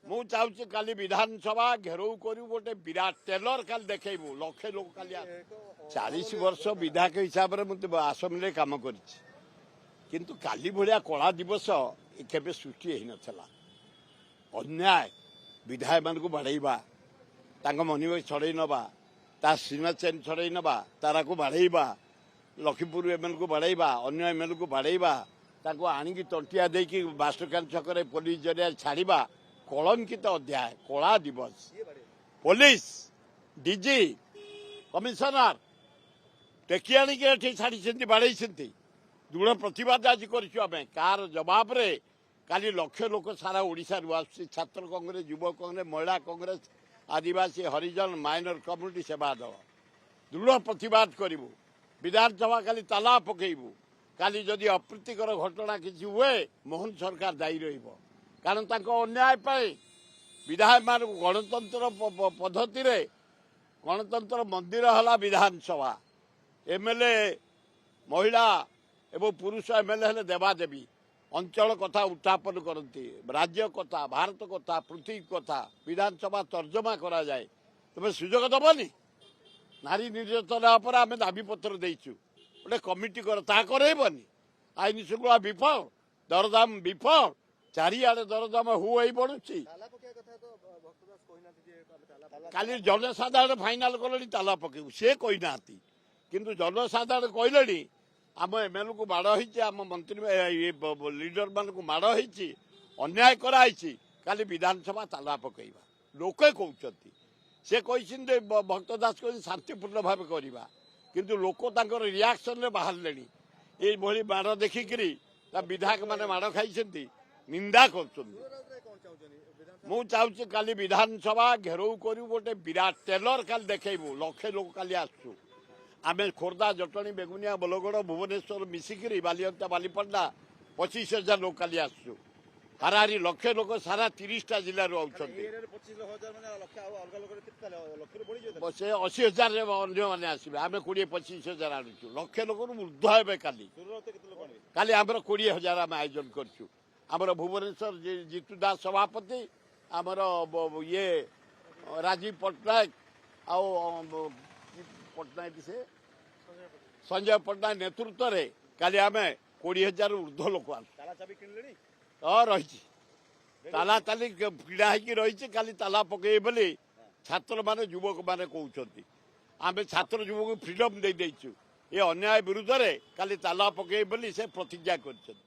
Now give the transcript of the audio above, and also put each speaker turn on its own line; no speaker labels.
ମୁଁ ଚାହୁଁଛି କାଲି ବିଧାନସଭା ଘେରାଉ କରିବୁ ଗୋଟେ ବିରାଟ ଟେଲର କାଲି ଦେଖେଇବୁ ଲକ୍ଷେ ଲୋକ କାଲି 40 ବର୍ଷ ବିଧାୟକ ହିସାବରେ ମୁଁ ଆସେମ୍ବଲିରେ କାମ କରିଛି କିନ୍ତୁ କାଲି ଭଳିଆ କଳା ଦିବସ କେବେ ସୃଷ୍ଟି ହେଇନଥିଲା। ଅନ୍ୟାୟ ବିଧାୟକମାନଙ୍କୁ ବାଡ଼େଇବା ତାଙ୍କ ମନିବେଶ ଛଡ଼େଇ ନେବା ତା ସିନେମା ଚେନ୍ ଛଡ଼େଇ ନେବା ତାରାକୁ ବାଡ଼େଇବା ଲକ୍ଷ୍ମୀପୁର ଏମଏଲ୍କୁ ବାଡ଼େଇବା ଅନ୍ୟ ଏମଏଲ୍କୁ ବାଡ଼େଇବା ତାଙ୍କୁ ଆଣିକି ତଣ୍ଟିଆ ଦେଇକି ମାଷ୍ଟରକାନ ଛକରେ ପୋଲିସ ଜରିଆରେ ଛାଡ଼ିବା କଳଙ୍କିତ ଅଧ୍ୟାୟ କଳା ଦିବସ। ପୋଲିସ ଡିଜି କମିଶନର ଟେକି ଆଣିକି ଏଠି ଛାଡ଼ିଛନ୍ତି ବାଡ଼େଇଛନ୍ତି ଦୃଢ଼ ପ୍ରତିବାଦ ଆଜି କରିଛୁ ଆମେ। କାହାର ଜବାବରେ କାଲି ଲକ୍ଷ ଲୋକ ସାରା ଓଡ଼ିଶାରୁ ଆସୁଛି ଛାତ୍ର କଂଗ୍ରେସ ଯୁବ କଂଗ୍ରେସ ମହିଳା କଂଗ୍ରେସ ଆଦିବାସୀ ହରିଜନ ମାଇନର କମ୍ୟୁନିଟି ସେବା ଦଳ ଦୃଢ଼ ପ୍ରତିବାଦ କରିବୁ। ବିଧାନସଭା କାଲି ତାଲା ପକେଇବୁ। କାଲି ଯଦି ଅପ୍ରୀତିକର ଘଟଣା କିଛି ହୁଏ ମୋହନ ସରକାର ଦାୟୀ ରହିବ କାରଣ ତାଙ୍କ ଅନ୍ୟାୟ ପାଇଁ ବିଧାୟକମାନଙ୍କୁ ଗଣତନ୍ତ୍ର ପଦ୍ଧତିରେ ଗଣତନ୍ତ୍ର ମନ୍ଦିର ହେଲା ବିଧାନସଭା। ଏମଏଲ୍ଏ ମହିଳା ଏବଂ ପୁରୁଷ ଏମଏଲ୍ଏ ହେଲେ ଦେବାଦେବୀ ଅଞ୍ଚଳ କଥା ଉତ୍ଥାପନ କରନ୍ତି ରାଜ୍ୟ କଥା ଭାରତ କଥା ପୃଥିବୀ କଥା ବିଧାନସଭା ତର୍ଜମା କରାଯାଏ। ତୁମେ ସୁଯୋଗ ଦେବନି? ନାରୀ ନିର୍ଯାତନା ଉପରେ ଆମେ ଦାବିପତ୍ର ଦେଇଛୁ ଗୋଟେ କମିଟି କର ତାହା କରେଇବନି। ଆଇନ ଶୃଙ୍ଖଳା ବିଫଳ ଦରଦାମ ବିଫଳ ଚାରିଆଡ଼େ ଦରଦାମ ହୁ ହେଇ ବଢୁଛି। କାଲି ଜନସାଧାରଣ ଫାଇନାଲ କଲେଣି ତାଲା ପକେଇବୁ ସେ କହିନାହାନ୍ତି କିନ୍ତୁ ଜନସାଧାରଣ କହିଲେଣି ଆମ ଏମଏଲ୍ଏକୁ ମାଡ଼ ହେଇଛି ଆମ ମନ୍ତ୍ରୀ ଲିଡର ମାନଙ୍କୁ ମାଡ଼ ହେଇଛି ଅନ୍ୟାୟ କରାହେଇଛି କାଲି ବିଧାନସଭା ତାଲା ପକେଇବା ଲୋକେ କହୁଛନ୍ତି। ସେ କହିଛନ୍ତି ଭକ୍ତ ଦାସ କହିଛନ୍ତି ଶାନ୍ତିପୂର୍ଣ୍ଣ ଭାବେ କରିବା କିନ୍ତୁ ଲୋକ ତାଙ୍କର ରିଆକ୍ସନରେ ବାହାରିଲେଣି। ଏଇଭଳି ମାଡ଼ ଦେଖିକିରି ତା ବିଧାୟକମାନେ ମାଡ଼ ଖାଇଛନ୍ତି ନିନ୍ଦା କରୁଛନ୍ତି। ମୁଁ ଚାହୁଁଛି କାଲି ବିଧାନସଭା ଘେରାଉ କରିବୁ ଗୋଟେ ବିରାଟ ଟେଲର କାଲି ଦେଖେଇବୁ ଲକ୍ଷେ ଲୋକ କାଲି ଆସୁଛୁ। ଆମେ ଖୋର୍ଦ୍ଧା ଜଟଣୀ ବେଗୁନିଆ ବଲଗଡ଼ ଭୁବନେଶ୍ୱର ମିଶିକିରି ବାଲିଅନ୍ତା ବାଲିପଣ୍ଡା 25,000 ଲୋକ କାଲି ଆସୁଛୁ। ହାରାହାରି ଲକ୍ଷେ ଲୋକ ସାରା 30ଟା ଜିଲ୍ଲାରୁ ଆଉଛନ୍ତି। ସେ 80,000ରେ ଅନ୍ୟମାନେ ଆସିବେ ଆମେ 20-25,000 ଆଣୁଛୁ ଲକ୍ଷେ ଲୋକରୁ ଉର୍ଦ୍ଧ୍ୱ ହେବେ। କାଲି ଆମର 20,000 ଆମେ ଆୟୋଜନ କରିଛୁ। ଆମର ଭୁବନେଶ୍ୱର ଜିତୁ ଦାସ ସଭାପତି ଆମର ଇଏ ରାଜୀବ ପଟ୍ଟନାୟକ ଆଉ ପଟ୍ଟନାୟକ ସେ ସଞ୍ଜୟ ପଟ୍ଟନାୟକ ନେତୃତ୍ୱରେ କାଲି ଆମେ 20,000 ଉର୍ଦ୍ଧ୍ୱ ଲୋକ ଆସୁ। ହଁ ରହିଛି ତାଲା ତାଲି କିଣା ହେଇକି ରହିଛି କାଲି ତାଲା ପକେଇବେ ବୋଲି ଛାତ୍ରମାନେ ଯୁବକମାନେ କହୁଛନ୍ତି। ଆମେ ଛାତ୍ର ଯୁବକ ଫ୍ରିଡମ୍ ଦେଇଦେଇଛୁ ଏ ଅନ୍ୟାୟ ବିରୁଦ୍ଧରେ କାଲି ତାଲା ପକେଇବେ ବୋଲି ସେ ପ୍ରତିଜ୍ଞା କରିଛନ୍ତି।